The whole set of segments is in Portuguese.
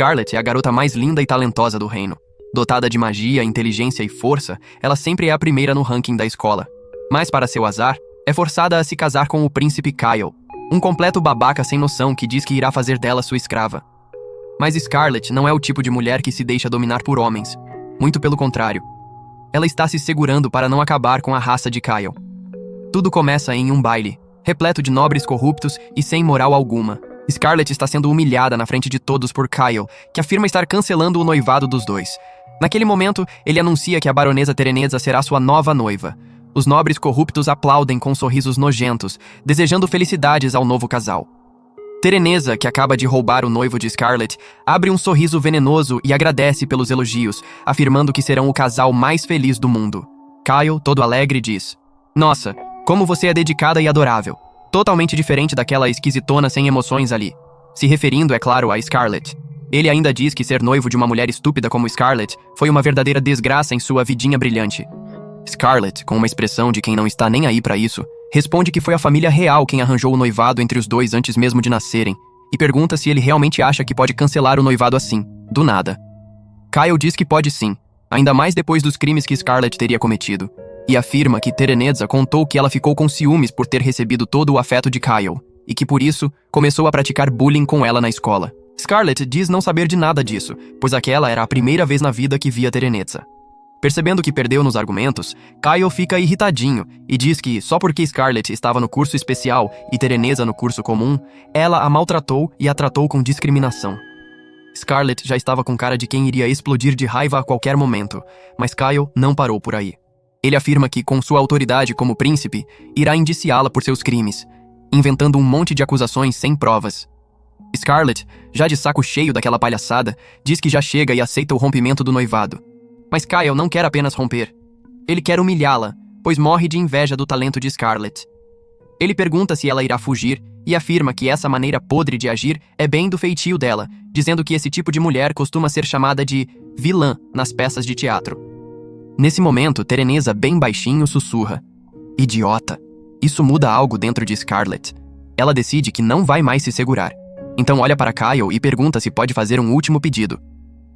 Scarlett é a garota mais linda e talentosa do reino. Dotada de magia, inteligência e força, ela sempre é a primeira no ranking da escola. Mas, para seu azar, é forçada a se casar com o príncipe Kyle, um completo babaca sem noção que diz que irá fazer dela sua escrava. Mas Scarlett não é o tipo de mulher que se deixa dominar por homens. Muito pelo contrário. Ela está se segurando para não acabar com a raça de Kyle. Tudo começa em um baile, repleto de nobres corruptos e sem moral alguma. Scarlett está sendo humilhada na frente de todos por Kyle, que afirma estar cancelando o noivado dos dois. Naquele momento, ele anuncia que a baronesa Tereneza será sua nova noiva. Os nobres corruptos aplaudem com sorrisos nojentos, desejando felicidades ao novo casal. Tereneza, que acaba de roubar o noivo de Scarlett, abre um sorriso venenoso e agradece pelos elogios, afirmando que serão o casal mais feliz do mundo. Kyle, todo alegre, diz: "Nossa, como você é dedicada e adorável. Totalmente diferente daquela esquisitona sem emoções ali." Se referindo, é claro, a Scarlett. Ele ainda diz que ser noivo de uma mulher estúpida como Scarlett foi uma verdadeira desgraça em sua vidinha brilhante. Scarlett, com uma expressão de quem não está nem aí pra isso, responde que foi a família real quem arranjou o noivado entre os dois antes mesmo de nascerem, e pergunta se ele realmente acha que pode cancelar o noivado assim, do nada. Kyle diz que pode sim, ainda mais depois dos crimes que Scarlett teria cometido, e afirma que Tereneza contou que ela ficou com ciúmes por ter recebido todo o afeto de Kyle, e que por isso começou a praticar bullying com ela na escola. Scarlett diz não saber de nada disso, pois aquela era a primeira vez na vida que via Tereneza. Percebendo que perdeu nos argumentos, Kyle fica irritadinho e diz que, só porque Scarlett estava no curso especial e Tereneza no curso comum, ela a maltratou e a tratou com discriminação. Scarlett já estava com cara de quem iria explodir de raiva a qualquer momento, mas Kyle não parou por aí. Ele afirma que, com sua autoridade como príncipe, irá indiciá-la por seus crimes, inventando um monte de acusações sem provas. Scarlett, já de saco cheio daquela palhaçada, diz que já chega e aceita o rompimento do noivado. Mas Kyle não quer apenas romper. Ele quer humilhá-la, pois morre de inveja do talento de Scarlett. Ele pergunta se ela irá fugir e afirma que essa maneira podre de agir é bem do feitio dela, dizendo que esse tipo de mulher costuma ser chamada de vilã nas peças de teatro. Nesse momento, Tereneza, bem baixinho, sussurra: "Idiota." Isso muda algo dentro de Scarlett. Ela decide que não vai mais se segurar. Então olha para Kyle e pergunta se pode fazer um último pedido.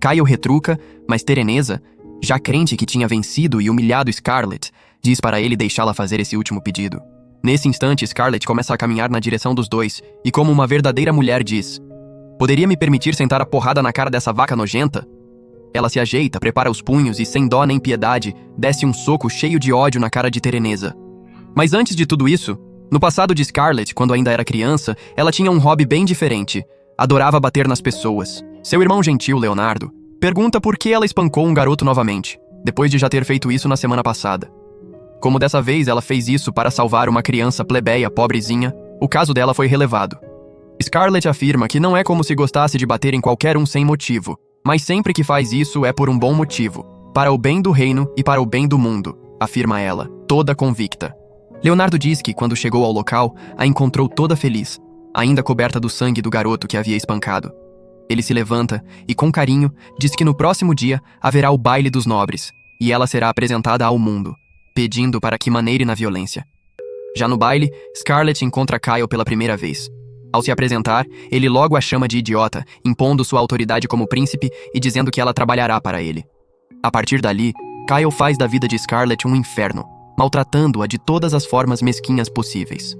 Kyle retruca, mas Tereneza, já crente que tinha vencido e humilhado Scarlett, diz para ele deixá-la fazer esse último pedido. Nesse instante, Scarlett começa a caminhar na direção dos dois e, como uma verdadeira mulher, diz: "Poderia me permitir sentar a porrada na cara dessa vaca nojenta?" Ela se ajeita, prepara os punhos e, sem dó nem piedade, desce um soco cheio de ódio na cara de Tereneza. Mas antes de tudo isso, no passado de Scarlett, quando ainda era criança, ela tinha um hobby bem diferente. Adorava bater nas pessoas. Seu irmão gentil, Leonardo, pergunta por que ela espancou um garoto novamente, depois de já ter feito isso na semana passada. Como dessa vez ela fez isso para salvar uma criança plebeia pobrezinha, o caso dela foi relevado. Scarlett afirma que não é como se gostasse de bater em qualquer um sem motivo, mas sempre que faz isso é por um bom motivo, para o bem do reino e para o bem do mundo, afirma ela, toda convicta. Leonardo diz que, quando chegou ao local, a encontrou toda feliz, ainda coberta do sangue do garoto que havia espancado. Ele se levanta e, com carinho, diz que no próximo dia haverá o baile dos nobres, e ela será apresentada ao mundo, pedindo para que maneire na violência. Já no baile, Scarlett encontra Kyle pela primeira vez. Ao se apresentar, ele logo a chama de idiota, impondo sua autoridade como príncipe e dizendo que ela trabalhará para ele. A partir dali, Kyle faz da vida de Scarlett um inferno, maltratando-a de todas as formas mesquinhas possíveis.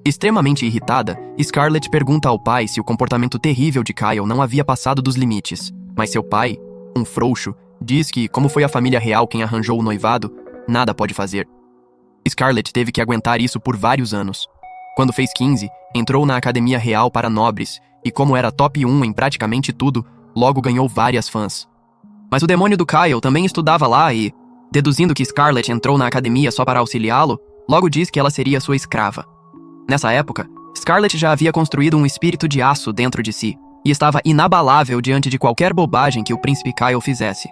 Extremamente irritada, Scarlett pergunta ao pai se o comportamento terrível de Kyle não havia passado dos limites, mas seu pai, um frouxo, diz que, como foi a família real quem arranjou o noivado, nada pode fazer. Scarlett teve que aguentar isso por vários anos. Quando fez 15, entrou na Academia Real para Nobres e, como era top 1 em praticamente tudo, logo ganhou várias fãs. Mas o demônio do Kyle também estudava lá e, deduzindo que Scarlett entrou na academia só para auxiliá-lo, logo diz que ela seria sua escrava. Nessa época, Scarlett já havia construído um espírito de aço dentro de si e estava inabalável diante de qualquer bobagem que o príncipe Kyle fizesse.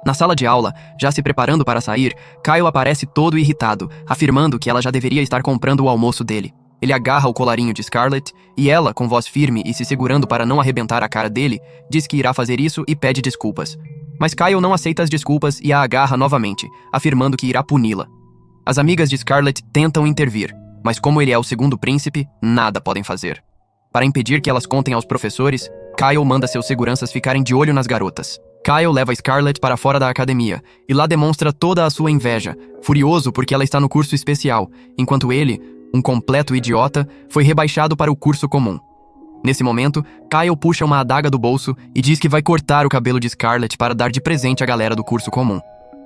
Na sala de aula, já se preparando para sair, Kyle aparece todo irritado, afirmando que ela já deveria estar comprando o almoço dele. Ele agarra o colarinho de Scarlett e ela, com voz firme e se segurando para não arrebentar a cara dele, diz que irá fazer isso e pede desculpas. Mas Kyle não aceita as desculpas e a agarra novamente, afirmando que irá puni-la. As amigas de Scarlett tentam intervir, mas como ele é o segundo príncipe, nada podem fazer. Para impedir que elas contem aos professores, Kyle manda seus seguranças ficarem de olho nas garotas. Kyle leva Scarlett para fora da academia e lá demonstra toda a sua inveja, furioso porque ela está no curso especial, enquanto ele, um completo idiota, foi rebaixado para o curso comum. Nesse momento, Kyle puxa uma adaga do bolso e diz que vai cortar o cabelo de Scarlett para dar de presente à galera do curso comum.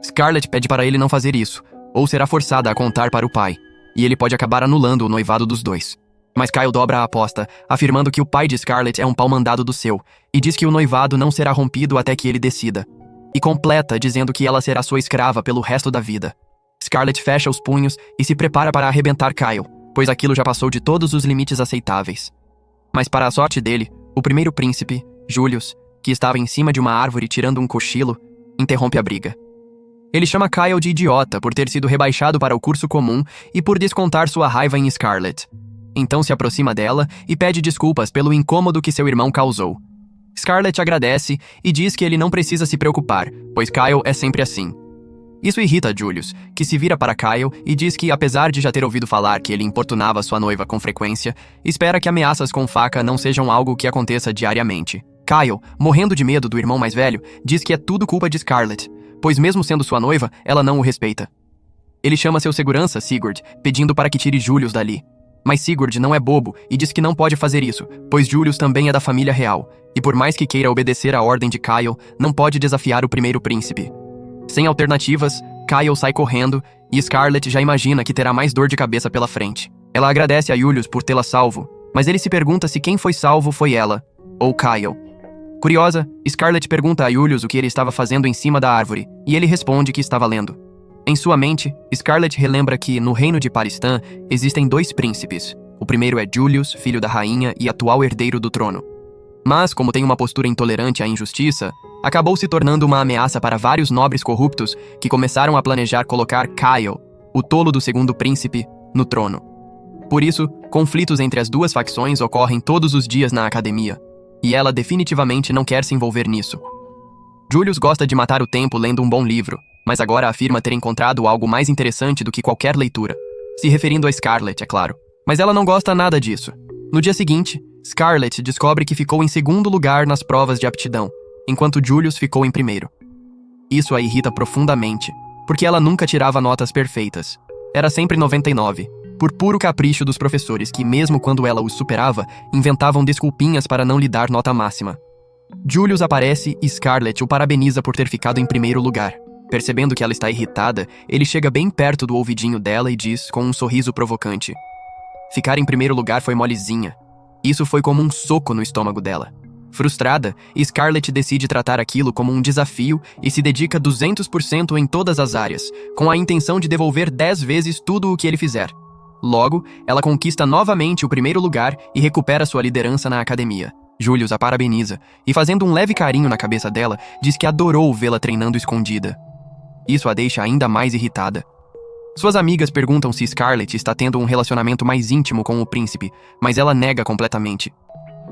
Scarlett pede para ele não fazer isso, ou será forçada a contar para o pai, e ele pode acabar anulando o noivado dos dois. Mas Kyle dobra a aposta, afirmando que o pai de Scarlett é um pau-mandado do seu, e diz que o noivado não será rompido até que ele decida. E completa dizendo que ela será sua escrava pelo resto da vida. Scarlett fecha os punhos e se prepara para arrebentar Kyle, pois aquilo já passou de todos os limites aceitáveis. Mas para a sorte dele, o primeiro príncipe, Julius, que estava em cima de uma árvore tirando um cochilo, interrompe a briga. Ele chama Kyle de idiota por ter sido rebaixado para o curso comum e por descontar sua raiva em Scarlett. Então se aproxima dela e pede desculpas pelo incômodo que seu irmão causou. Scarlett agradece e diz que ele não precisa se preocupar, pois Kyle é sempre assim. Isso irrita Julius, que se vira para Kyle e diz que, apesar de já ter ouvido falar que ele importunava sua noiva com frequência, espera que ameaças com faca não sejam algo que aconteça diariamente. Kyle, morrendo de medo do irmão mais velho, diz que é tudo culpa de Scarlett, pois mesmo sendo sua noiva, ela não o respeita. Ele chama seu segurança, Sigurd, pedindo para que tire Julius dali. Mas Sigurd não é bobo e diz que não pode fazer isso, pois Julius também é da família real, e por mais que queira obedecer à ordem de Kyle, não pode desafiar o primeiro príncipe. Sem alternativas, Kyle sai correndo e Scarlett já imagina que terá mais dor de cabeça pela frente. Ela agradece a Julius por tê-la salvo, mas ele se pergunta se quem foi salvo foi ela, ou Kyle. Curiosa, Scarlett pergunta a Julius o que ele estava fazendo em cima da árvore, e ele responde que estava lendo. Em sua mente, Scarlett relembra que, no reino de Paristan, existem 2 príncipes. O primeiro é Julius, filho da rainha e atual herdeiro do trono. Mas, como tem uma postura intolerante à injustiça, acabou se tornando uma ameaça para vários nobres corruptos que começaram a planejar colocar Kyle, o tolo do segundo príncipe, no trono. Por isso, conflitos entre as duas facções ocorrem todos os dias na academia, e ela definitivamente não quer se envolver nisso. Julius gosta de matar o tempo lendo um bom livro, mas agora afirma ter encontrado algo mais interessante do que qualquer leitura, se referindo a Scarlett, é claro. Mas ela não gosta nada disso. No dia seguinte, Scarlett descobre que ficou em segundo lugar nas provas de aptidão, enquanto Julius ficou em primeiro. Isso a irrita profundamente, porque ela nunca tirava notas perfeitas. Era sempre 99, por puro capricho dos professores que, mesmo quando ela os superava, inventavam desculpinhas para não lhe dar nota máxima. Julius aparece e Scarlett o parabeniza por ter ficado em primeiro lugar. Percebendo que ela está irritada, ele chega bem perto do ouvidinho dela e diz, com um sorriso provocante: "Ficar em primeiro lugar foi molezinha." Isso foi como um soco no estômago dela. Frustrada, Scarlett decide tratar aquilo como um desafio e se dedica 200% em todas as áreas, com a intenção de devolver 10 vezes tudo o que ele fizer. Logo, ela conquista novamente o primeiro lugar e recupera sua liderança na academia. Julius a parabeniza e, fazendo um leve carinho na cabeça dela, diz que adorou vê-la treinando escondida. Isso a deixa ainda mais irritada. Suas amigas perguntam se Scarlett está tendo um relacionamento mais íntimo com o príncipe, mas ela nega completamente.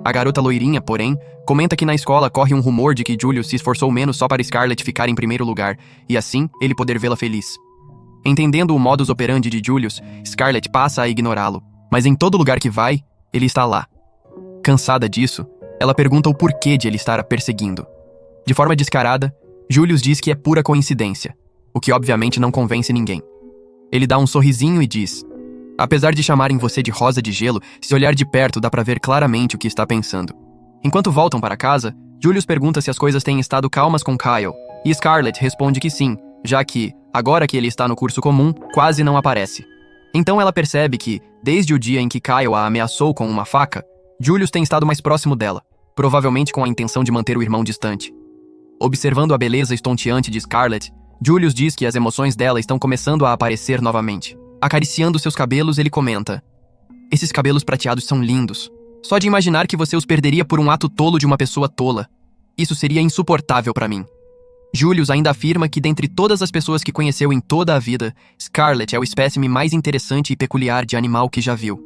A garota loirinha, porém, comenta que na escola corre um rumor de que Julius se esforçou menos só para Scarlett ficar em primeiro lugar, e assim ele poder vê-la feliz. Entendendo o modus operandi de Julius, Scarlett passa a ignorá-lo, mas em todo lugar que vai, ele está lá. Cansada disso, ela pergunta o porquê de ele estar a perseguindo. De forma descarada, Julius diz que é pura coincidência, o que obviamente não convence ninguém. Ele dá um sorrisinho e diz: "Apesar de chamarem você de rosa de gelo, se olhar de perto dá pra ver claramente o que está pensando." Enquanto voltam para casa, Julius pergunta se as coisas têm estado calmas com Kyle, e Scarlett responde que sim, já que, agora que ele está no curso comum, quase não aparece. Então ela percebe que, desde o dia em que Kyle a ameaçou com uma faca, Julius tem estado mais próximo dela, provavelmente com a intenção de manter o irmão distante. Observando a beleza estonteante de Scarlett, Julius diz que as emoções dela estão começando a aparecer novamente. Acariciando seus cabelos, ele comenta: "Esses cabelos prateados são lindos. Só de imaginar que você os perderia por um ato tolo de uma pessoa tola. Isso seria insuportável para mim." Julius ainda afirma que, dentre todas as pessoas que conheceu em toda a vida, Scarlett é o espécime mais interessante e peculiar de animal que já viu.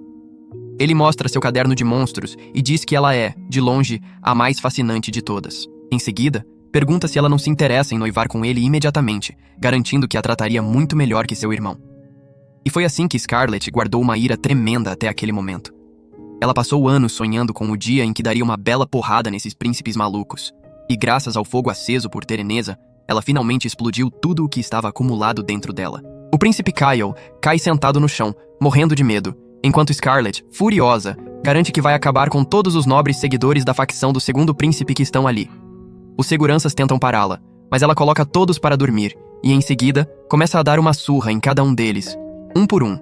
Ele mostra seu caderno de monstros e diz que ela é, de longe, a mais fascinante de todas. Em seguida, pergunta se ela não se interessa em noivar com ele imediatamente, garantindo que a trataria muito melhor que seu irmão. E foi assim que Scarlett guardou uma ira tremenda até aquele momento. Ela passou anos sonhando com o dia em que daria uma bela porrada nesses príncipes malucos. E graças ao fogo aceso por Tereneza, ela finalmente explodiu tudo o que estava acumulado dentro dela. O príncipe Kyle cai sentado no chão, morrendo de medo, enquanto Scarlet, furiosa, garante que vai acabar com todos os nobres seguidores da facção do segundo príncipe que estão ali. Os seguranças tentam pará-la, mas ela coloca todos para dormir e, em seguida, começa a dar uma surra em cada um deles, um por um.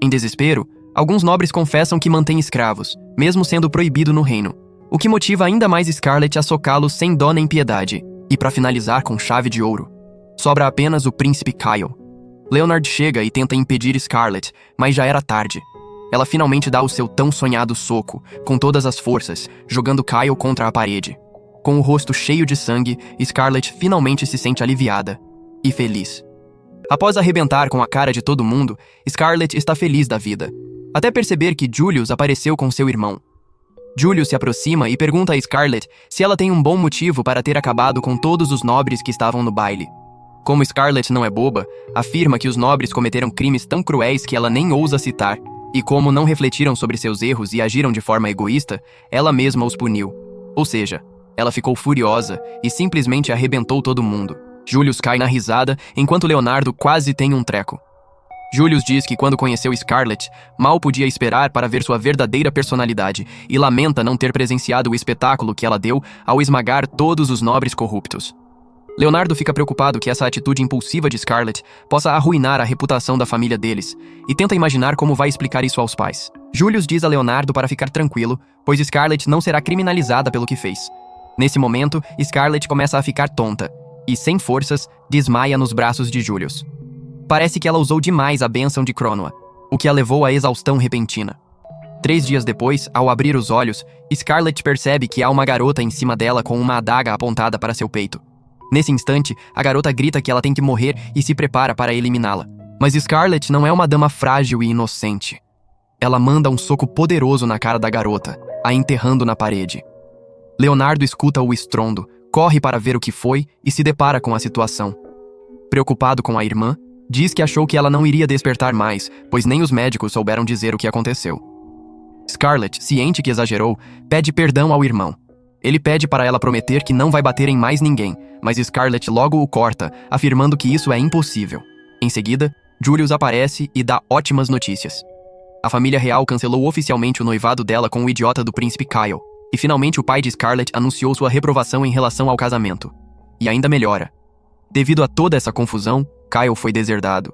Em desespero, alguns nobres confessam que mantêm escravos, mesmo sendo proibido no reino, o que motiva ainda mais Scarlet a socá-los sem dó nem piedade. E para finalizar com chave de ouro, sobra apenas o príncipe Kyle. Leonard chega e tenta impedir Scarlet, mas já era tarde. Ela finalmente dá o seu tão sonhado soco, com todas as forças, jogando Kyle contra a parede. Com o rosto cheio de sangue, Scarlet finalmente se sente aliviada e feliz. Após arrebentar com a cara de todo mundo, Scarlet está feliz da vida, até perceber que Julius apareceu com seu irmão. Julius se aproxima e pergunta a Scarlet se ela tem um bom motivo para ter acabado com todos os nobres que estavam no baile. Como Scarlet não é boba, afirma que os nobres cometeram crimes tão cruéis que ela nem ousa citar, e como não refletiram sobre seus erros e agiram de forma egoísta, ela mesma os puniu. Ou seja, ela ficou furiosa e simplesmente arrebentou todo mundo. Julius cai na risada, enquanto Leonardo quase tem um treco. Julius diz que quando conheceu Scarlet, mal podia esperar para ver sua verdadeira personalidade e lamenta não ter presenciado o espetáculo que ela deu ao esmagar todos os nobres corruptos. Leonardo fica preocupado que essa atitude impulsiva de Scarlet possa arruinar a reputação da família deles e tenta imaginar como vai explicar isso aos pais. Julius diz a Leonardo para ficar tranquilo, pois Scarlet não será criminalizada pelo que fez. Nesse momento, Scarlet começa a ficar tonta e, sem forças, desmaia nos braços de Julius. Parece que ela usou demais a bênção de Cronoa, o que a levou à exaustão repentina. 3 dias depois, ao abrir os olhos, Scarlet percebe que há uma garota em cima dela com uma adaga apontada para seu peito. Nesse instante, a garota grita que ela tem que morrer e se prepara para eliminá-la. Mas Scarlet não é uma dama frágil e inocente. Ela manda um soco poderoso na cara da garota, a enterrando na parede. Leonardo escuta o estrondo, corre para ver o que foi e se depara com a situação. Preocupado com a irmã, diz que achou que ela não iria despertar mais, pois nem os médicos souberam dizer o que aconteceu. Scarlet, ciente que exagerou, pede perdão ao irmão. Ele pede para ela prometer que não vai bater em mais ninguém, mas Scarlet logo o corta, afirmando que isso é impossível. Em seguida, Julius aparece e dá ótimas notícias. A família real cancelou oficialmente o noivado dela com o idiota do príncipe Kyle, e finalmente o pai de Scarlet anunciou sua reprovação em relação ao casamento. E ainda melhora. Devido a toda essa confusão, Kyle foi deserdado.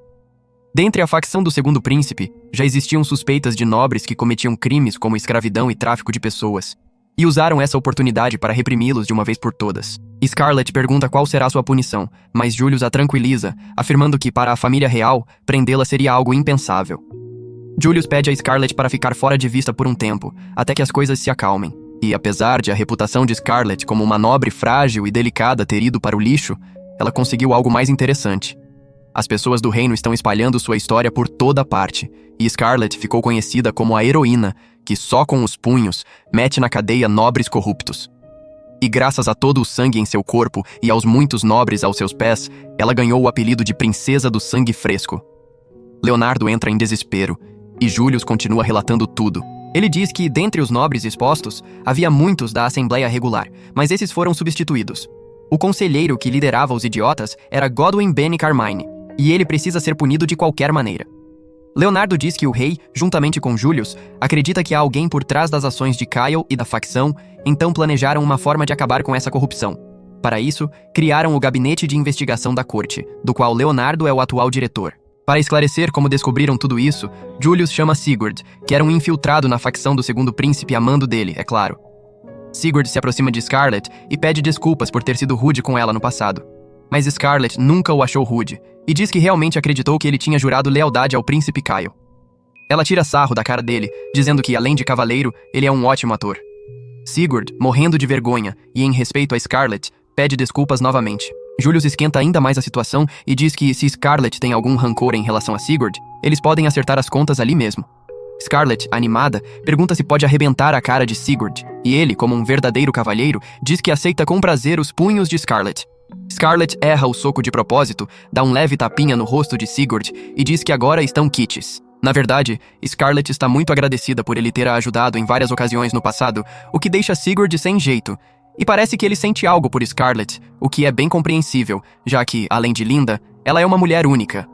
Dentre a facção do segundo príncipe, já existiam suspeitas de nobres que cometiam crimes como escravidão e tráfico de pessoas, e usaram essa oportunidade para reprimi-los de uma vez por todas. Scarlet pergunta qual será sua punição, mas Julius a tranquiliza, afirmando que, para a família real, prendê-la seria algo impensável. Julius pede a Scarlet para ficar fora de vista por um tempo, até que as coisas se acalmem. E, apesar de a reputação de Scarlet como uma nobre frágil e delicada ter ido para o lixo, ela conseguiu algo mais interessante. As pessoas do reino estão espalhando sua história por toda parte, e Scarlet ficou conhecida como a heroína que só com os punhos mete na cadeia nobres corruptos. E graças a todo o sangue em seu corpo e aos muitos nobres aos seus pés, ela ganhou o apelido de Princesa do Sangue Fresco. Leonardo entra em desespero, e Julius continua relatando tudo. Ele diz que, dentre os nobres expostos, havia muitos da Assembleia Regular, mas esses foram substituídos. O conselheiro que liderava os idiotas era Godwyn Benny Carmine, e ele precisa ser punido de qualquer maneira. Leonardo diz que o rei, juntamente com Julius, acredita que há alguém por trás das ações de Kyle e da facção, então planejaram uma forma de acabar com essa corrupção. Para isso, criaram o Gabinete de Investigação da Corte, do qual Leonardo é o atual diretor. Para esclarecer como descobriram tudo isso, Julius chama Sigurd, que era um infiltrado na facção do segundo príncipe a mando dele, é claro. Sigurd se aproxima de Scarlet e pede desculpas por ter sido rude com ela no passado. Mas Scarlet nunca o achou rude, e diz que realmente acreditou que ele tinha jurado lealdade ao príncipe Kyle. Ela tira sarro da cara dele, dizendo que, além de cavaleiro, ele é um ótimo ator. Sigurd, morrendo de vergonha e em respeito a Scarlet, pede desculpas novamente. Julius esquenta ainda mais a situação e diz que, se Scarlet tem algum rancor em relação a Sigurd, eles podem acertar as contas ali mesmo. Scarlet, animada, pergunta se pode arrebentar a cara de Sigurd, e ele, como um verdadeiro cavalheiro, diz que aceita com prazer os punhos de Scarlet. Scarlet erra o soco de propósito, dá um leve tapinha no rosto de Sigurd e diz que agora estão quites. Na verdade, Scarlett está muito agradecida por ele ter a ajudado em várias ocasiões no passado, o que deixa Sigurd sem jeito. E parece que ele sente algo por Scarlett, o que é bem compreensível, já que, além de linda, ela é uma mulher única.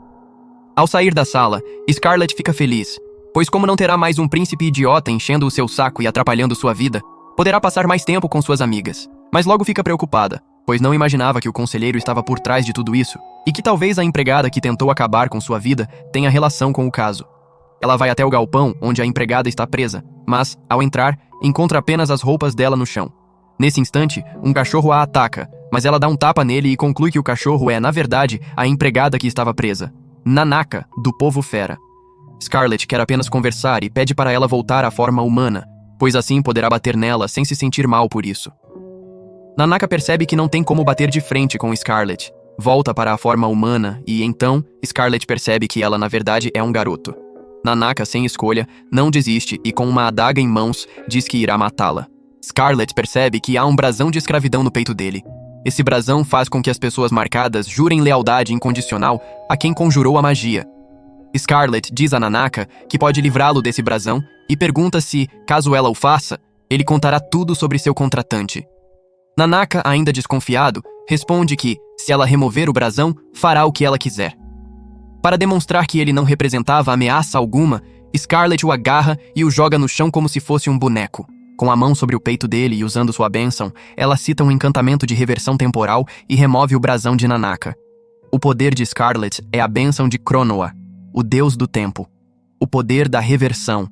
Ao sair da sala, Scarlett fica feliz, pois como não terá mais um príncipe idiota enchendo o seu saco e atrapalhando sua vida, poderá passar mais tempo com suas amigas. Mas logo fica preocupada, pois não imaginava que o conselheiro estava por trás de tudo isso, e que talvez a empregada que tentou acabar com sua vida tenha relação com o caso. Ela vai até o galpão, onde a empregada está presa, mas, ao entrar, encontra apenas as roupas dela no chão. Nesse instante, um cachorro a ataca, mas ela dá um tapa nele e conclui que o cachorro é, na verdade, a empregada que estava presa, Nanaka, do povo fera. Scarlett quer apenas conversar e pede para ela voltar à forma humana, pois assim poderá bater nela sem se sentir mal por isso. Nanaka percebe que não tem como bater de frente com Scarlett, volta para a forma humana e, então, Scarlett percebe que ela, na verdade, é um garoto. Nanaka, sem escolha, não desiste e, com uma adaga em mãos, diz que irá matá-la. Scarlett percebe que há um brasão de escravidão no peito dele. Esse brasão faz com que as pessoas marcadas jurem lealdade incondicional a quem conjurou a magia. Scarlett diz a Nanaka que pode livrá-lo desse brasão e pergunta se, caso ela o faça, ele contará tudo sobre seu contratante. Nanaka, ainda desconfiado, responde que, se ela remover o brasão, fará o que ela quiser. Para demonstrar que ele não representava ameaça alguma, Scarlett o agarra e o joga no chão como se fosse um boneco. Com a mão sobre o peito dele e usando sua bênção, ela cita um encantamento de reversão temporal e remove o brasão de Nanaka. O poder de Scarlett é a bênção de Cronoa, o deus do tempo. O poder da reversão.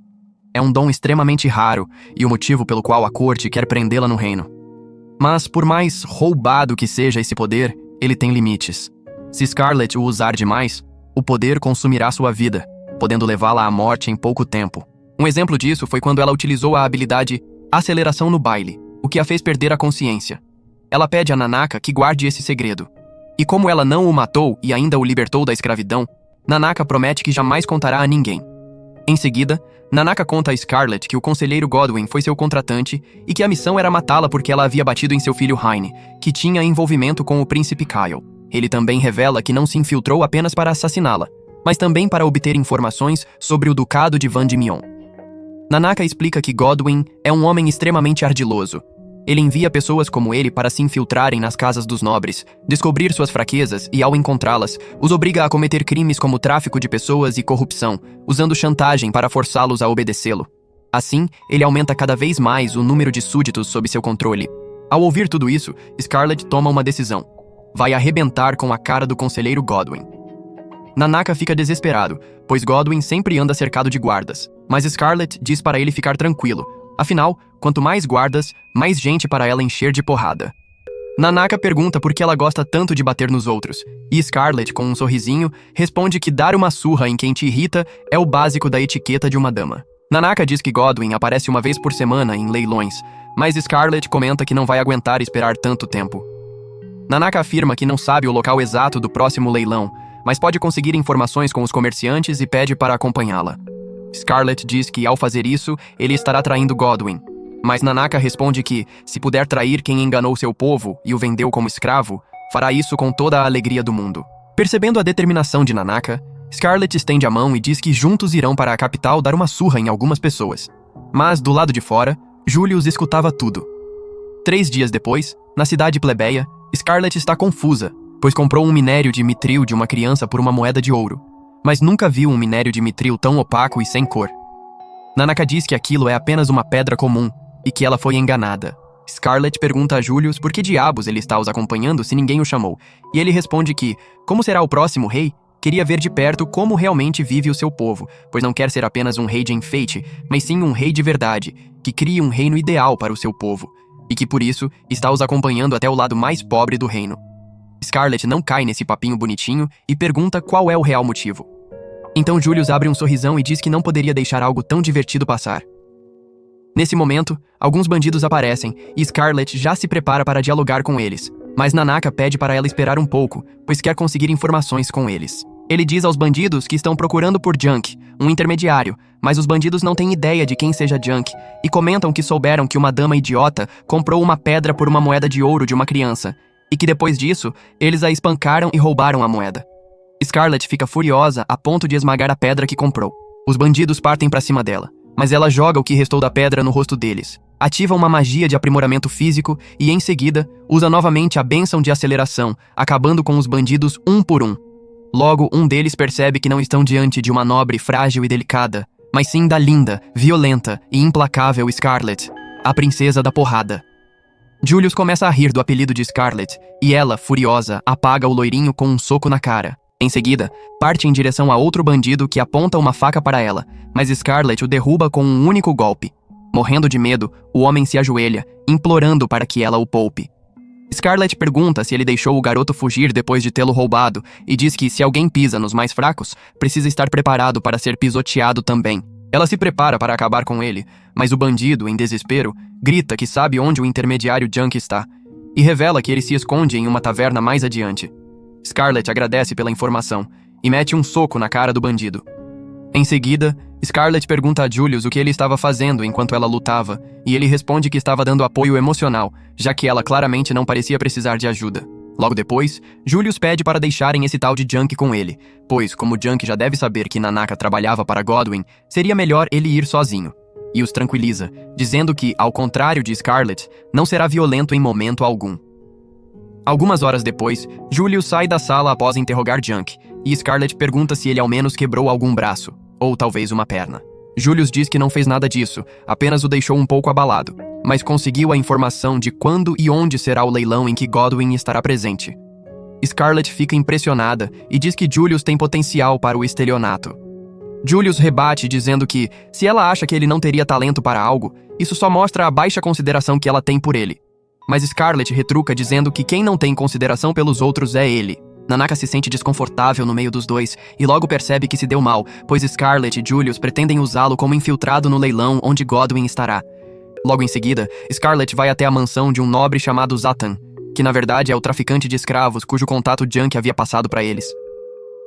É um dom extremamente raro e o motivo pelo qual a corte quer prendê-la no reino. Mas, por mais roubado que seja esse poder, ele tem limites. Se Scarlett o usar demais, o poder consumirá sua vida, podendo levá-la à morte em pouco tempo. Um exemplo disso foi quando ela utilizou a habilidade Aceleração no Baile, o que a fez perder a consciência. Ela pede a Nanaka que guarde esse segredo. E como ela não o matou e ainda o libertou da escravidão, Nanaka promete que jamais contará a ninguém. Em seguida, Nanaka conta a Scarlett que o conselheiro Godwyn foi seu contratante e que a missão era matá-la porque ela havia batido em seu filho Heine, que tinha envolvimento com o príncipe Kyle. Ele também revela que não se infiltrou apenas para assassiná-la, mas também para obter informações sobre o ducado de Vandimion. Nanaka explica que Godwyn é um homem extremamente ardiloso. Ele envia pessoas como ele para se infiltrarem nas casas dos nobres, descobrir suas fraquezas e, ao encontrá-las, os obriga a cometer crimes como tráfico de pessoas e corrupção, usando chantagem para forçá-los a obedecê-lo. Assim, ele aumenta cada vez mais o número de súditos sob seu controle. Ao ouvir tudo isso, Scarlett toma uma decisão. Vai arrebentar com a cara do conselheiro Godwyn. Nanaka fica desesperado, pois Godwyn sempre anda cercado de guardas, mas Scarlett diz para ele ficar tranquilo. Afinal, quanto mais guardas, mais gente para ela encher de porrada. Nanaka pergunta por que ela gosta tanto de bater nos outros, e Scarlett, com um sorrisinho, responde que dar uma surra em quem te irrita é o básico da etiqueta de uma dama. Nanaka diz que Godwyn aparece uma vez por semana em leilões, mas Scarlett comenta que não vai aguentar esperar tanto tempo. Nanaka afirma que não sabe o local exato do próximo leilão, mas pode conseguir informações com os comerciantes e pede para acompanhá-la. Scarlett diz que, ao fazer isso, ele estará traindo Godwyn, mas Nanaka responde que, se puder trair quem enganou seu povo e o vendeu como escravo, fará isso com toda a alegria do mundo. Percebendo a determinação de Nanaka, Scarlett estende a mão e diz que juntos irão para a capital dar uma surra em algumas pessoas. Mas, do lado de fora, Julius escutava tudo. 3 dias depois, na cidade plebeia, Scarlett está confusa, pois comprou um minério de mitril de uma criança por uma moeda de ouro, mas nunca viu um minério de mitril tão opaco e sem cor. Nanaka diz que aquilo é apenas uma pedra comum e que ela foi enganada. Scarlett pergunta a Julius por que diabos ele está os acompanhando se ninguém o chamou, e ele responde que, como será o próximo rei, queria ver de perto como realmente vive o seu povo, pois não quer ser apenas um rei de enfeite, mas sim um rei de verdade, que crie um reino ideal para o seu povo, e que por isso está os acompanhando até o lado mais pobre do reino. Scarlett não cai nesse papinho bonitinho e pergunta qual é o real motivo. Então Julius abre um sorrisão e diz que não poderia deixar algo tão divertido passar. Nesse momento, alguns bandidos aparecem e Scarlett já se prepara para dialogar com eles, mas Nanaka pede para ela esperar um pouco, pois quer conseguir informações com eles. Ele diz aos bandidos que estão procurando por Junk, um intermediário, mas os bandidos não têm ideia de quem seja Junk e comentam que souberam que uma dama idiota comprou uma pedra por uma moeda de ouro de uma criança, e que depois disso, eles a espancaram e roubaram a moeda. Scarlett fica furiosa a ponto de esmagar a pedra que comprou. Os bandidos partem pra cima dela, mas ela joga o que restou da pedra no rosto deles, ativa uma magia de aprimoramento físico e, em seguida, usa novamente a bênção de aceleração, acabando com os bandidos um por um. Logo, um deles percebe que não estão diante de uma nobre frágil e delicada, mas sim da linda, violenta e implacável Scarlet, a princesa da porrada. Julius começa a rir do apelido de Scarlet, e ela, furiosa, apaga o loirinho com um soco na cara. Em seguida, parte em direção a outro bandido que aponta uma faca para ela, mas Scarlet o derruba com um único golpe. Morrendo de medo, o homem se ajoelha, implorando para que ela o poupe. Scarlet pergunta se ele deixou o garoto fugir depois de tê-lo roubado e diz que se alguém pisa nos mais fracos, precisa estar preparado para ser pisoteado também. Ela se prepara para acabar com ele, mas o bandido, em desespero, grita que sabe onde o intermediário Junk está e revela que ele se esconde em uma taverna mais adiante. Scarlet agradece pela informação e mete um soco na cara do bandido. Em seguida, Scarlet pergunta a Julius o que ele estava fazendo enquanto ela lutava, e ele responde que estava dando apoio emocional, já que ela claramente não parecia precisar de ajuda. Logo depois, Julius pede para deixarem esse tal de Junk com ele, pois, como Junk já deve saber que Nanaka trabalhava para Godwin, seria melhor ele ir sozinho. E os tranquiliza, dizendo que, ao contrário de Scarlet, não será violento em momento algum. Algumas horas depois, Julius sai da sala após interrogar Junk, e Scarlet pergunta se ele ao menos quebrou algum braço, ou talvez uma perna. Julius diz que não fez nada disso, apenas o deixou um pouco abalado, mas conseguiu a informação de quando e onde será o leilão em que Godwin estará presente. Scarlet fica impressionada e diz que Julius tem potencial para o estelionato. Julius rebate dizendo que, se ela acha que ele não teria talento para algo, isso só mostra a baixa consideração que ela tem por ele. Mas Scarlet retruca dizendo que quem não tem consideração pelos outros é ele. Nanaka se sente desconfortável no meio dos dois e logo percebe que se deu mal, pois Scarlet e Julius pretendem usá-lo como infiltrado no leilão onde Godwin estará. Logo em seguida, Scarlet vai até a mansão de um nobre chamado Zatan, que na verdade é o traficante de escravos cujo contato Junk havia passado para eles.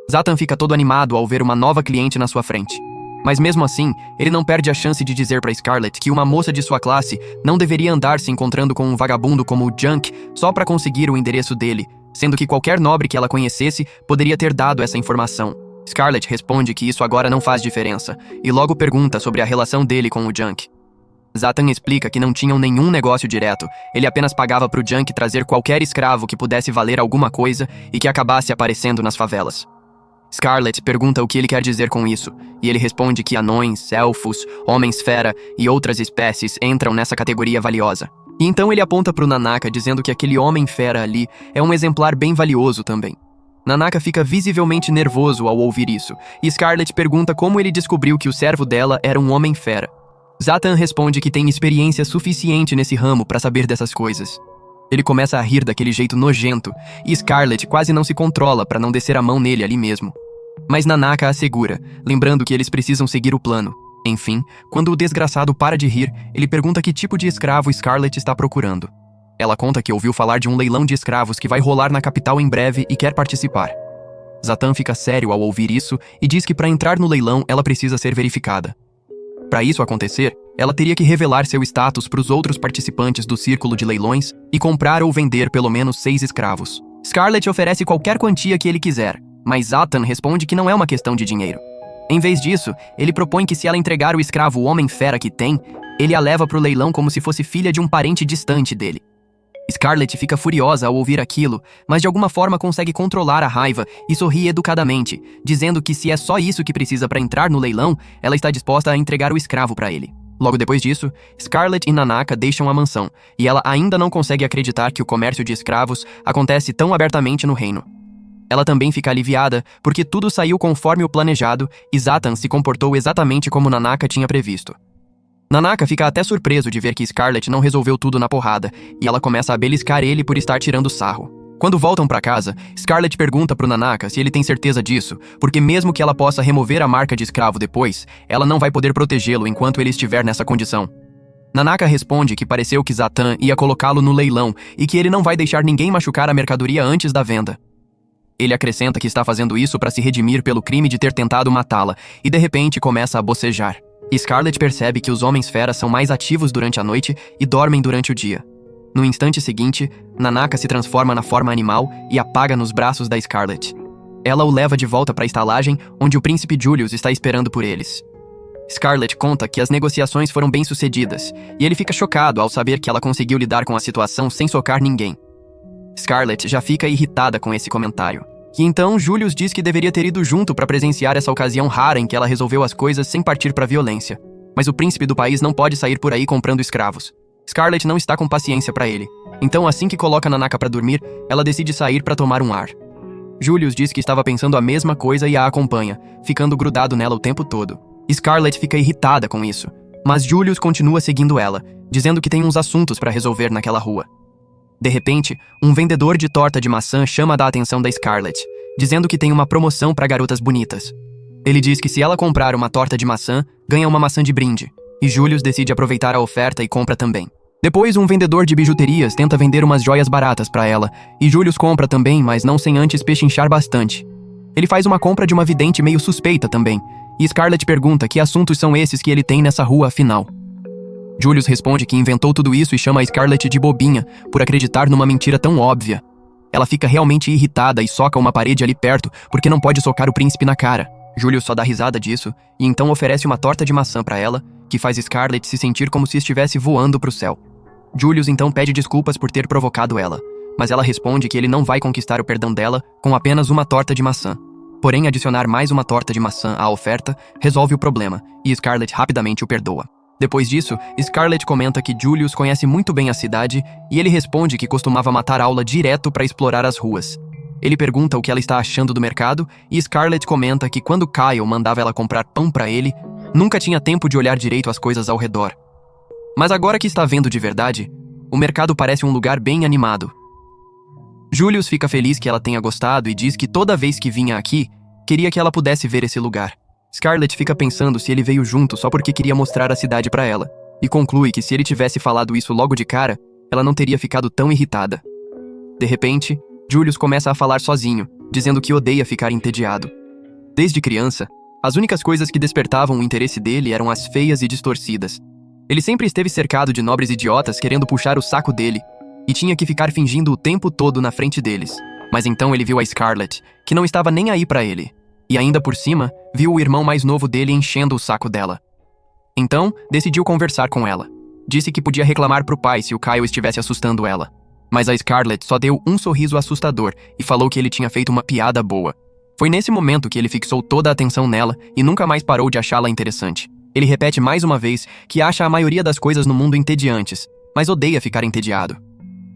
Zatan fica todo animado ao ver uma nova cliente na sua frente. Mas mesmo assim, ele não perde a chance de dizer para Scarlet que uma moça de sua classe não deveria andar se encontrando com um vagabundo como o Junk só para conseguir o endereço dele, sendo que qualquer nobre que ela conhecesse poderia ter dado essa informação. Scarlet responde que isso agora não faz diferença, e logo pergunta sobre a relação dele com o Junk. Zatan explica que não tinham nenhum negócio direto, ele apenas pagava para o Junk trazer qualquer escravo que pudesse valer alguma coisa e que acabasse aparecendo nas favelas. Scarlet pergunta o que ele quer dizer com isso, e ele responde que anões, elfos, homens-fera e outras espécies entram nessa categoria valiosa. E então ele aponta para o Nanaka dizendo que aquele homem-fera ali é um exemplar bem valioso também. Nanaka fica visivelmente nervoso ao ouvir isso, e Scarlet pergunta como ele descobriu que o servo dela era um homem-fera. Zatan responde que tem experiência suficiente nesse ramo para saber dessas coisas. Ele começa a rir daquele jeito nojento, e Scarlet quase não se controla para não descer a mão nele ali mesmo. Mas Nanaka a segura, lembrando que eles precisam seguir o plano. Enfim, quando o desgraçado para de rir, ele pergunta que tipo de escravo Scarlet está procurando. Ela conta que ouviu falar de um leilão de escravos que vai rolar na capital em breve e quer participar. Zatan fica sério ao ouvir isso e diz que para entrar no leilão ela precisa ser verificada. Para isso acontecer, ela teria que revelar seu status para os outros participantes do círculo de leilões e comprar ou vender pelo menos 6 escravos. Scarlet oferece qualquer quantia que ele quiser, mas Zatan responde que não é uma questão de dinheiro. Em vez disso, ele propõe que se ela entregar o escravo homem-fera que tem, ele a leva para o leilão como se fosse filha de um parente distante dele. Scarlet fica furiosa ao ouvir aquilo, mas de alguma forma consegue controlar a raiva e sorri educadamente, dizendo que se é só isso que precisa para entrar no leilão, ela está disposta a entregar o escravo para ele. Logo depois disso, Scarlet e Nanaka deixam a mansão, e ela ainda não consegue acreditar que o comércio de escravos acontece tão abertamente no reino. Ela também fica aliviada, porque tudo saiu conforme o planejado e Zatan se comportou exatamente como Nanaka tinha previsto. Nanaka fica até surpreso de ver que Scarlet não resolveu tudo na porrada, e ela começa a beliscar ele por estar tirando sarro. Quando voltam para casa, Scarlet pergunta pro Nanaka se ele tem certeza disso, porque mesmo que ela possa remover a marca de escravo depois, ela não vai poder protegê-lo enquanto ele estiver nessa condição. Nanaka responde que pareceu que Zatan ia colocá-lo no leilão e que ele não vai deixar ninguém machucar a mercadoria antes da venda. Ele acrescenta que está fazendo isso para se redimir pelo crime de ter tentado matá-la, e de repente começa a bocejar. Scarlet percebe que os homens-fera são mais ativos durante a noite e dormem durante o dia. No instante seguinte, Nanaka se transforma na forma animal e apaga nos braços da Scarlet. Ela o leva de volta para a estalagem, onde o príncipe Julius está esperando por eles. Scarlett conta que as negociações foram bem-sucedidas, e ele fica chocado ao saber que ela conseguiu lidar com a situação sem socar ninguém. Scarlett já fica irritada com esse comentário. E então Julius diz que deveria ter ido junto para presenciar essa ocasião rara em que ela resolveu as coisas sem partir para violência. Mas o príncipe do país não pode sair por aí comprando escravos. Scarlett não está com paciência para ele. Então, assim que coloca Nanaka para dormir, ela decide sair para tomar um ar. Julius diz que estava pensando a mesma coisa e a acompanha, ficando grudado nela o tempo todo. Scarlett fica irritada com isso, mas Julius continua seguindo ela, dizendo que tem uns assuntos para resolver naquela rua. De repente, um vendedor de torta de maçã chama a atenção da Scarlett, dizendo que tem uma promoção para garotas bonitas. Ele diz que se ela comprar uma torta de maçã, ganha uma maçã de brinde, e Julius decide aproveitar a oferta e compra também. Depois, um vendedor de bijuterias tenta vender umas joias baratas para ela, e Julius compra também, mas não sem antes pechinchar bastante. Ele faz uma compra de uma vidente meio suspeita também, e Scarlett pergunta que assuntos são esses que ele tem nessa rua afinal. Julius responde que inventou tudo isso e chama a Scarlett de bobinha por acreditar numa mentira tão óbvia. Ela fica realmente irritada e soca uma parede ali perto porque não pode socar o príncipe na cara. Julius só dá risada disso e então oferece uma torta de maçã para ela, que faz Scarlett se sentir como se estivesse voando pro céu. Julius então pede desculpas por ter provocado ela, mas ela responde que ele não vai conquistar o perdão dela com apenas uma torta de maçã. Porém, adicionar mais uma torta de maçã à oferta resolve o problema, e Scarlett rapidamente o perdoa. Depois disso, Scarlett comenta que Julius conhece muito bem a cidade e ele responde que costumava matar aula direto para explorar as ruas. Ele pergunta o que ela está achando do mercado e Scarlett comenta que quando Kyle mandava ela comprar pão para ele, nunca tinha tempo de olhar direito as coisas ao redor. Mas agora que está vendo de verdade, o mercado parece um lugar bem animado. Julius fica feliz que ela tenha gostado e diz que toda vez que vinha aqui, queria que ela pudesse ver esse lugar. Scarlett fica pensando se ele veio junto só porque queria mostrar a cidade para ela, e conclui que se ele tivesse falado isso logo de cara, ela não teria ficado tão irritada. De repente, Julius começa a falar sozinho, dizendo que odeia ficar entediado. Desde criança, as únicas coisas que despertavam o interesse dele eram as feias e distorcidas. Ele sempre esteve cercado de nobres idiotas querendo puxar o saco dele, e tinha que ficar fingindo o tempo todo na frente deles. Mas então ele viu a Scarlett, que não estava nem aí pra ele. E ainda por cima, viu o irmão mais novo dele enchendo o saco dela. Então, decidiu conversar com ela. Disse que podia reclamar pro pai se o Kyle estivesse assustando ela. Mas a Scarlett só deu um sorriso assustador e falou que ele tinha feito uma piada boa. Foi nesse momento que ele fixou toda a atenção nela e nunca mais parou de achá-la interessante. Ele repete mais uma vez que acha a maioria das coisas no mundo entediantes, mas odeia ficar entediado.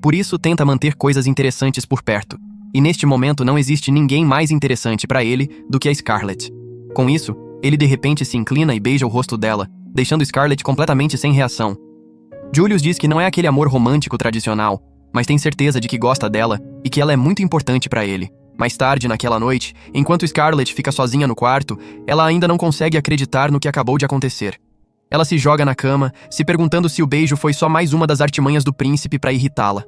Por isso, tenta manter coisas interessantes por perto. E neste momento não existe ninguém mais interessante para ele do que a Scarlett. Com isso, ele de repente se inclina e beija o rosto dela, deixando Scarlett completamente sem reação. Julius diz que não é aquele amor romântico tradicional, mas tem certeza de que gosta dela e que ela é muito importante para ele. Mais tarde, naquela noite, enquanto Scarlett fica sozinha no quarto, ela ainda não consegue acreditar no que acabou de acontecer. Ela se joga na cama, se perguntando se o beijo foi só mais uma das artimanhas do príncipe para irritá-la.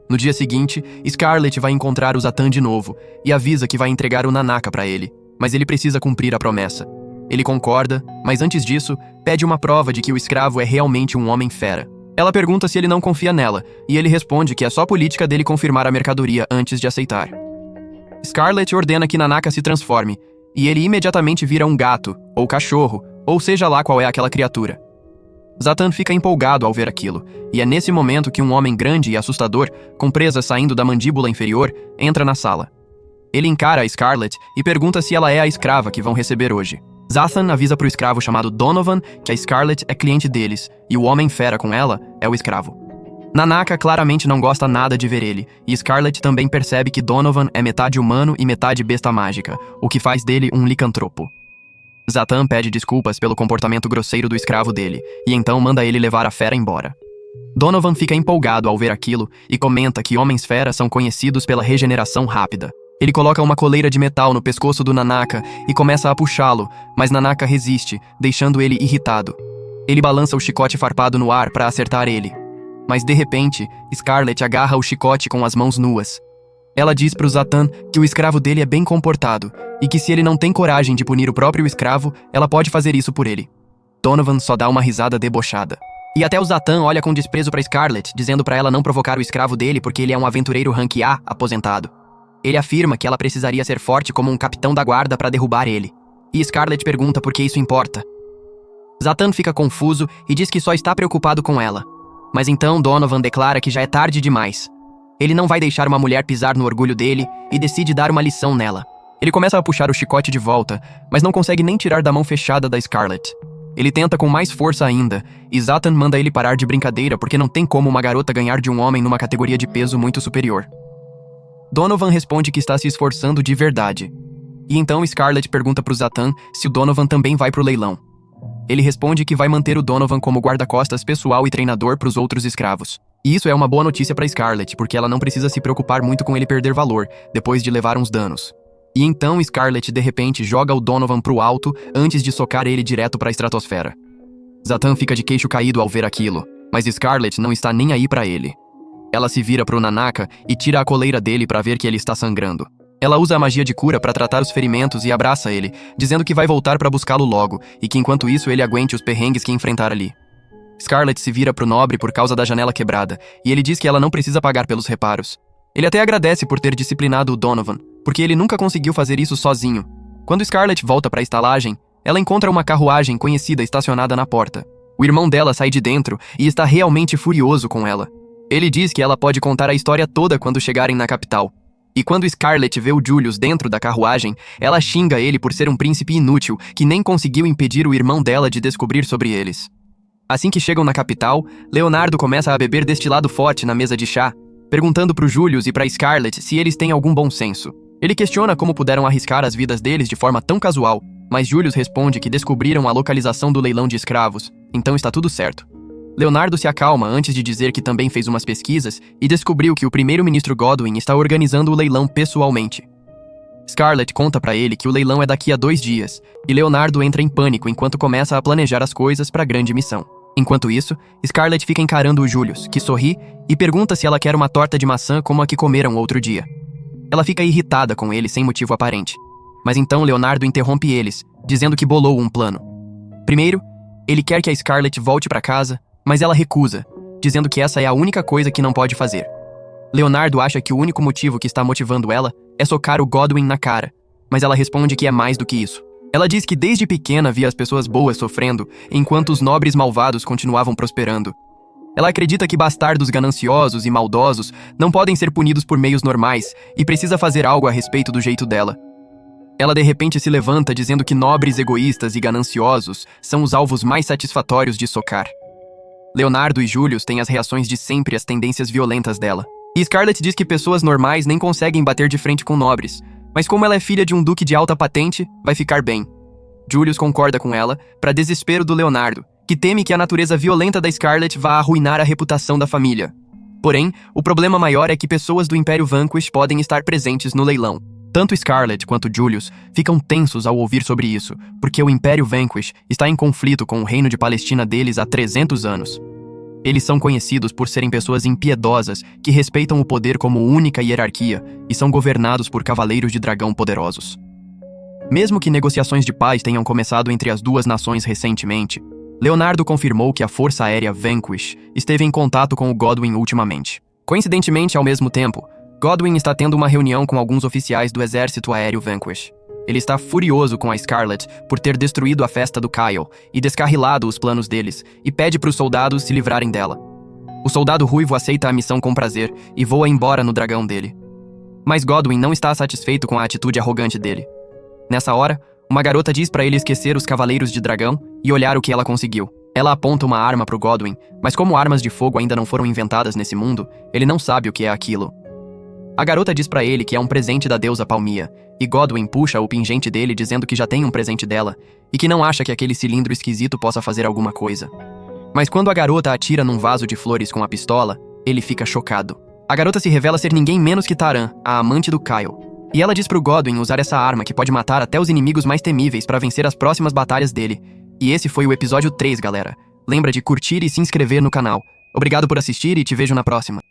No dia seguinte, Scarlett vai encontrar o Zatan de novo e avisa que vai entregar o Nanaka para ele, mas ele precisa cumprir a promessa. Ele concorda, mas antes disso, pede uma prova de que o escravo é realmente um homem fera. Ela pergunta se ele não confia nela, e ele responde que é só política dele confirmar a mercadoria antes de aceitar. Scarlett ordena que Nanaka se transforme, e ele imediatamente vira um gato, ou cachorro, ou seja lá qual é aquela criatura. Zatan fica empolgado ao ver aquilo, e é nesse momento que um homem grande e assustador, com presas saindo da mandíbula inferior, entra na sala. Ele encara a Scarlett e pergunta se ela é a escrava que vão receber hoje. Zatan avisa pro escravo chamado Donovan que a Scarlett é cliente deles, e o homem fera com ela é o escravo. Nanaka claramente não gosta nada de ver ele, e Scarlett também percebe que Donovan é metade humano e metade besta mágica, o que faz dele um licantropo. Zatan pede desculpas pelo comportamento grosseiro do escravo dele, e então manda ele levar a fera embora. Donovan fica empolgado ao ver aquilo e comenta que homens-fera são conhecidos pela regeneração rápida. Ele coloca uma coleira de metal no pescoço do Nanaka e começa a puxá-lo, mas Nanaka resiste, deixando ele irritado. Ele balança o chicote farpado no ar para acertar ele. Mas de repente, Scarlett agarra o chicote com as mãos nuas. Ela diz pro Zatan que o escravo dele é bem comportado e que se ele não tem coragem de punir o próprio escravo, ela pode fazer isso por ele. Donovan só dá uma risada debochada. E até o Zatan olha com desprezo pra Scarlett, dizendo pra ela não provocar o escravo dele porque ele é um aventureiro rank A aposentado. Ele afirma que ela precisaria ser forte como um capitão da guarda pra derrubar ele. E Scarlett pergunta por que isso importa. Zatan fica confuso e diz que só está preocupado com ela. Mas então Donovan declara que já é tarde demais. Ele não vai deixar uma mulher pisar no orgulho dele e decide dar uma lição nela. Ele começa a puxar o chicote de volta, mas não consegue nem tirar da mão fechada da Scarlett. Ele tenta com mais força ainda, e Zatan manda ele parar de brincadeira porque não tem como uma garota ganhar de um homem numa categoria de peso muito superior. Donovan responde que está se esforçando de verdade. E então Scarlett pergunta pro Zatan se o Donovan também vai pro leilão. Ele responde que vai manter o Donovan como guarda-costas pessoal e treinador pros outros escravos. E isso é uma boa notícia pra Scarlett, porque ela não precisa se preocupar muito com ele perder valor, depois de levar uns danos. E então Scarlett de repente joga o Donovan pro alto antes de socar ele direto pra estratosfera. Zatan fica de queixo caído ao ver aquilo, mas Scarlett não está nem aí pra ele. Ela se vira pro Nanaka e tira a coleira dele pra ver que ele está sangrando. Ela usa a magia de cura pra tratar os ferimentos e abraça ele, dizendo que vai voltar pra buscá-lo logo e que enquanto isso ele aguente os perrengues que enfrentar ali. Scarlett se vira pro nobre por causa da janela quebrada, e ele diz que ela não precisa pagar pelos reparos. Ele até agradece por ter disciplinado o Donovan, porque ele nunca conseguiu fazer isso sozinho. Quando Scarlett volta pra estalagem, ela encontra uma carruagem conhecida estacionada na porta. O irmão dela sai de dentro e está realmente furioso com ela. Ele diz que ela pode contar a história toda quando chegarem na capital. E quando Scarlett vê o Julius dentro da carruagem, ela xinga ele por ser um príncipe inútil que nem conseguiu impedir o irmão dela de descobrir sobre eles. Assim que chegam na capital, Leonardo começa a beber destilado forte na mesa de chá, perguntando pro Julius e pra Scarlett se eles têm algum bom senso. Ele questiona como puderam arriscar as vidas deles de forma tão casual, mas Julius responde que descobriram a localização do leilão de escravos, então está tudo certo. Leonardo se acalma antes de dizer que também fez umas pesquisas e descobriu que o primeiro-ministro Godwin está organizando o leilão pessoalmente. Scarlett conta pra ele que o leilão é daqui a 2 dias, e Leonardo entra em pânico enquanto começa a planejar as coisas para a grande missão. Enquanto isso, Scarlett fica encarando o Julius, que sorri, e pergunta se ela quer uma torta de maçã como a que comeram outro dia. Ela fica irritada com ele sem motivo aparente. Mas então Leonardo interrompe eles, dizendo que bolou um plano. Primeiro, ele quer que a Scarlett volte para casa, mas ela recusa, dizendo que essa é a única coisa que não pode fazer. Leonardo acha que o único motivo que está motivando ela é socar o Godwin na cara, mas ela responde que é mais do que isso. Ela diz que desde pequena via as pessoas boas sofrendo, enquanto os nobres malvados continuavam prosperando. Ela acredita que bastardos gananciosos e maldosos não podem ser punidos por meios normais e precisa fazer algo a respeito do jeito dela. Ela de repente se levanta dizendo que nobres egoístas e gananciosos são os alvos mais satisfatórios de socar. Leonardo e Julius têm as reações de sempre às tendências violentas dela. E Scarlett diz que pessoas normais nem conseguem bater de frente com nobres, mas como ela é filha de um duque de alta patente, vai ficar bem. Julius concorda com ela, para desespero do Leonardo, que teme que a natureza violenta da Scarlett vá arruinar a reputação da família. Porém, o problema maior é que pessoas do Império Vanquish podem estar presentes no leilão. Tanto Scarlett quanto Julius ficam tensos ao ouvir sobre isso, porque o Império Vanquish está em conflito com o reino de Palestina deles há 300 anos. Eles são conhecidos por serem pessoas impiedosas que respeitam o poder como única hierarquia e são governados por cavaleiros de dragão poderosos. Mesmo que negociações de paz tenham começado entre as duas nações recentemente, Leonardo confirmou que a Força Aérea Vanquish esteve em contato com o Godwin ultimamente. Coincidentemente, ao mesmo tempo, Godwin está tendo uma reunião com alguns oficiais do Exército Aéreo Vanquish. Ele está furioso com a Scarlett por ter destruído a festa do Kyle e descarrilado os planos deles, e pede para os soldados se livrarem dela. O soldado ruivo aceita a missão com prazer e voa embora no dragão dele. Mas Godwin não está satisfeito com a atitude arrogante dele. Nessa hora, uma garota diz para ele esquecer os cavaleiros de dragão e olhar o que ela conseguiu. Ela aponta uma arma para o Godwin, mas como armas de fogo ainda não foram inventadas nesse mundo, ele não sabe o que é aquilo. A garota diz pra ele que é um presente da deusa Palmia, e Godwin puxa o pingente dele dizendo que já tem um presente dela, e que não acha que aquele cilindro esquisito possa fazer alguma coisa. Mas quando a garota atira num vaso de flores com a pistola, ele fica chocado. A garota se revela ser ninguém menos que Taran, a amante do Kyle. E ela diz pro Godwin usar essa arma que pode matar até os inimigos mais temíveis pra vencer as próximas batalhas dele. E esse foi o episódio 3, galera. Lembra de curtir e se inscrever no canal. Obrigado por assistir e te vejo na próxima.